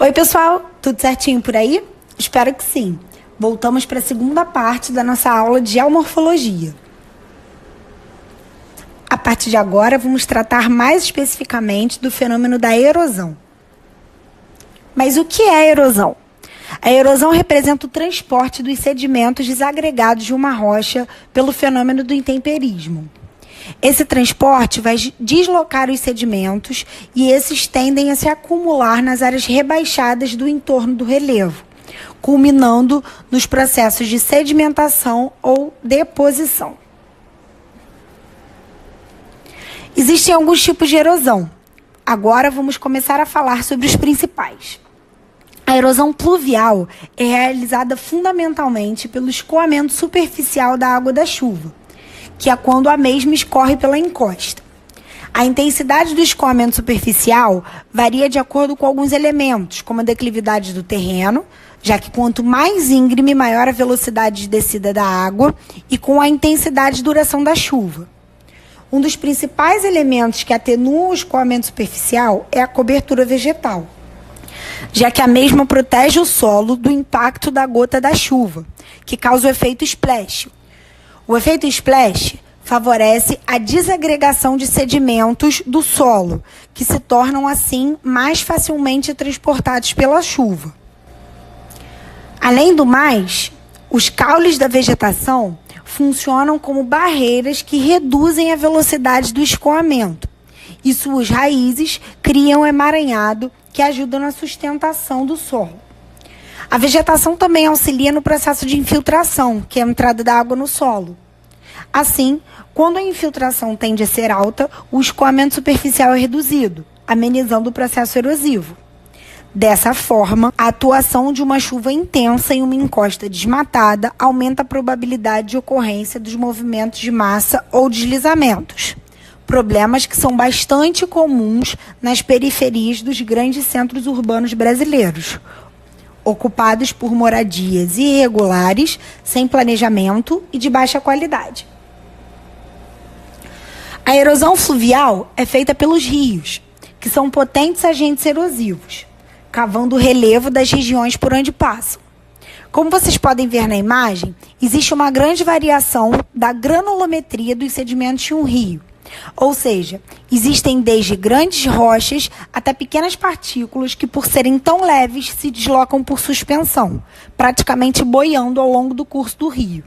Oi, pessoal, tudo certinho por aí? Espero que sim. Voltamos para a segunda parte da nossa aula de geomorfologia. A partir de agora, vamos tratar mais especificamente do fenômeno da erosão. Mas o que é a erosão? A erosão representa o transporte dos sedimentos desagregados de uma rocha pelo fenômeno do intemperismo. Esse transporte vai deslocar os sedimentos e esses tendem a se acumular nas áreas rebaixadas do entorno do relevo, culminando nos processos de sedimentação ou deposição. Existem alguns tipos de erosão. Agora vamos começar a falar sobre os principais. A erosão pluvial é realizada fundamentalmente pelo escoamento superficial da água da chuva, que é quando a mesma escorre pela encosta. A intensidade do escoamento superficial varia de acordo com alguns elementos, como a declividade do terreno, já que quanto mais íngreme, maior a velocidade de descida da água, e com a intensidade e duração da chuva. Um dos principais elementos que atenuam o escoamento superficial é a cobertura vegetal, já que a mesma protege o solo do impacto da gota da chuva, que causa o efeito splash. O efeito splash favorece a desagregação de sedimentos do solo, que se tornam, assim, mais facilmente transportados pela chuva. Além do mais, os caules da vegetação funcionam como barreiras que reduzem a velocidade do escoamento, e suas raízes criam emaranhado que ajuda na sustentação do solo. A vegetação também auxilia no processo de infiltração, que é a entrada da água no solo. Assim, quando a infiltração tende a ser alta, o escoamento superficial é reduzido, amenizando o processo erosivo. Dessa forma, a atuação de uma chuva intensa em uma encosta desmatada aumenta a probabilidade de ocorrência dos movimentos de massa ou deslizamentos, problemas que são bastante comuns nas periferias dos grandes centros urbanos brasileiros, ocupados por moradias irregulares, sem planejamento e de baixa qualidade. A erosão fluvial é feita pelos rios, que são potentes agentes erosivos, cavando o relevo das regiões por onde passam. Como vocês podem ver na imagem, existe uma grande variação da granulometria dos sedimentos de um rio. Ou seja, existem desde grandes rochas até pequenas partículas que, por serem tão leves, se deslocam por suspensão, praticamente boiando ao longo do curso do rio.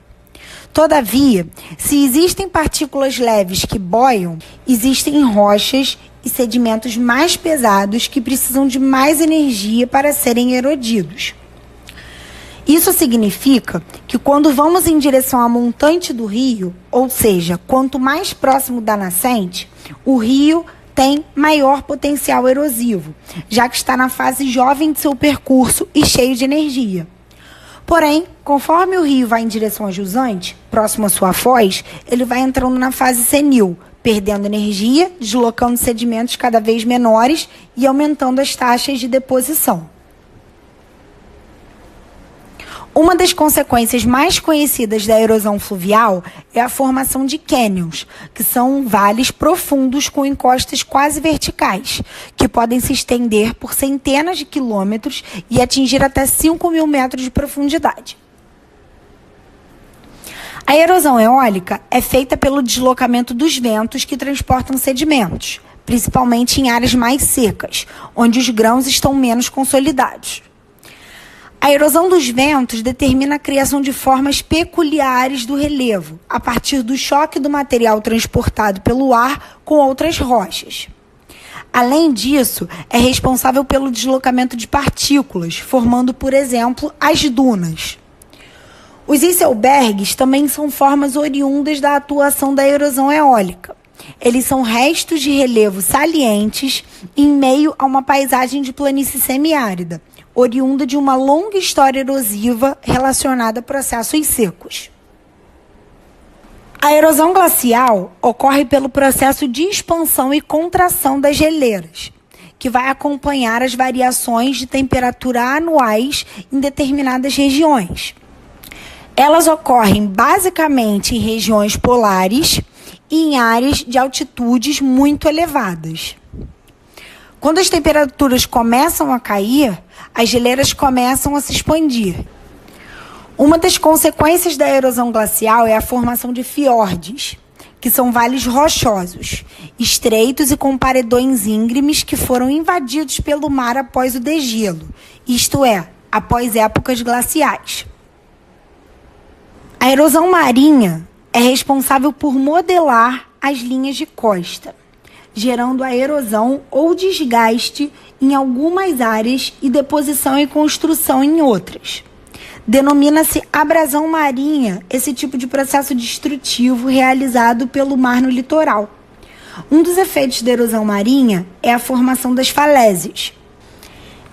Todavia, se existem partículas leves que boiam, existem rochas e sedimentos mais pesados que precisam de mais energia para serem erodidos. Isso significa que quando vamos em direção à montante do rio, ou seja, quanto mais próximo da nascente, o rio tem maior potencial erosivo, já que está na fase jovem de seu percurso e cheio de energia. Porém, conforme o rio vai em direção a jusante, próximo à sua foz, ele vai entrando na fase senil, perdendo energia, deslocando sedimentos cada vez menores e aumentando as taxas de deposição. Uma das consequências mais conhecidas da erosão fluvial é a formação de cânions, que são vales profundos com encostas quase verticais, que podem se estender por centenas de quilômetros e atingir até 5.000 metros de profundidade. A erosão eólica é feita pelo deslocamento dos ventos que transportam sedimentos, principalmente em áreas mais secas, onde os grãos estão menos consolidados. A erosão dos ventos determina a criação de formas peculiares do relevo, a partir do choque do material transportado pelo ar com outras rochas. Além disso, é responsável pelo deslocamento de partículas, formando, por exemplo, as dunas. Os icebergs também são formas oriundas da atuação da erosão eólica. Eles são restos de relevo salientes em meio a uma paisagem de planície semiárida, oriunda de uma longa história erosiva relacionada a processos secos. A erosão glacial ocorre pelo processo de expansão e contração das geleiras, que vai acompanhar as variações de temperatura anuais em determinadas regiões. Elas ocorrem basicamente em regiões polares e em áreas de altitudes muito elevadas. Quando as temperaturas começam a cair, as geleiras começam a se expandir. Uma das consequências da erosão glacial é a formação de fiordes, que são vales rochosos, estreitos e com paredões íngremes que foram invadidos pelo mar após o degelo, isto é, após épocas glaciais. A erosão marinha é responsável por modelar as linhas de costa, gerando a erosão ou desgaste em algumas áreas e deposição e construção em outras. Denomina-se abrasão marinha esse tipo de processo destrutivo realizado pelo mar no litoral. Um dos efeitos da erosão marinha é a formação das falésias.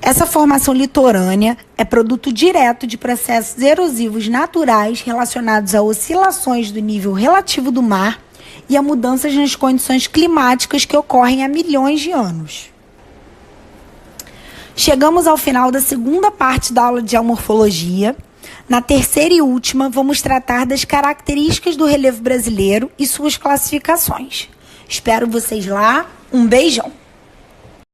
Essa formação litorânea é produto direto de processos erosivos naturais relacionados a oscilações do nível relativo do mar e a mudanças nas condições climáticas que ocorrem há milhões de anos. Chegamos ao final da segunda parte da aula de geomorfologia. Na terceira e última, vamos tratar das características do relevo brasileiro e suas classificações. Espero vocês lá. Um beijão!